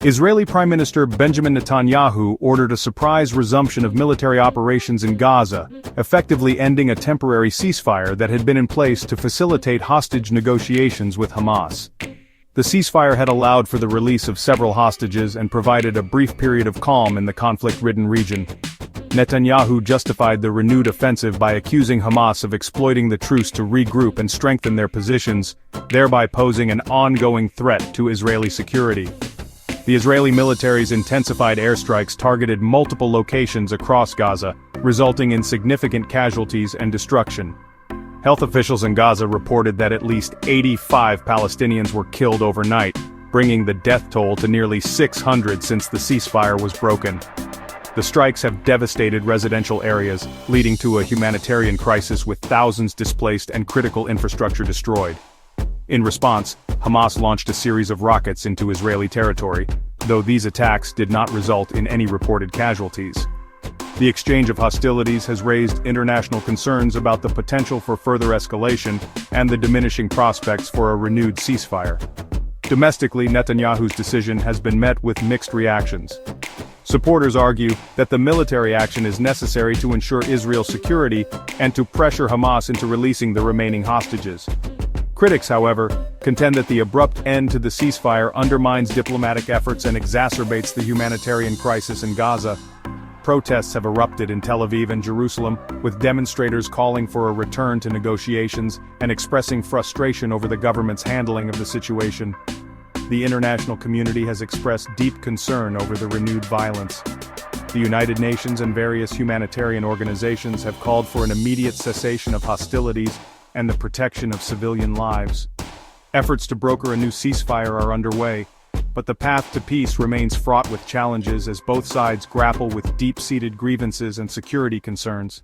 Israeli Prime Minister Benjamin Netanyahu ordered a surprise resumption of military operations in Gaza, effectively ending a temporary ceasefire that had been in place to facilitate hostage negotiations with Hamas. The ceasefire had allowed for the release of several hostages and provided a brief period of calm in the conflict-ridden region. Netanyahu justified the renewed offensive by accusing Hamas of exploiting the truce to regroup and strengthen their positions, thereby posing an ongoing threat to Israeli security. The Israeli military's intensified airstrikes targeted multiple locations across Gaza, resulting in significant casualties and destruction. Health officials in Gaza reported that at least 85 Palestinians were killed overnight, bringing the death toll to nearly 600 since the ceasefire was broken. The strikes have devastated residential areas, leading to a humanitarian crisis with thousands displaced and critical infrastructure destroyed. In response, Hamas launched a series of rockets into Israeli territory, though these attacks did not result in any reported casualties. The exchange of hostilities has raised international concerns about the potential for further escalation and the diminishing prospects for a renewed ceasefire. Domestically, Netanyahu's decision has been met with mixed reactions. Supporters argue that the military action is necessary to ensure Israel's security and to pressure Hamas into releasing the remaining hostages. Critics, however, contend that the abrupt end to the ceasefire undermines diplomatic efforts and exacerbates the humanitarian crisis in Gaza. Protests have erupted in Tel Aviv and Jerusalem, with demonstrators calling for a return to negotiations and expressing frustration over the government's handling of the situation. The international community has expressed deep concern over the renewed violence. The United Nations and various humanitarian organizations have called for an immediate cessation of hostilities and the protection of civilian lives. Efforts to broker a new ceasefire are underway, but the path to peace remains fraught with challenges as both sides grapple with deep-seated grievances and security concerns.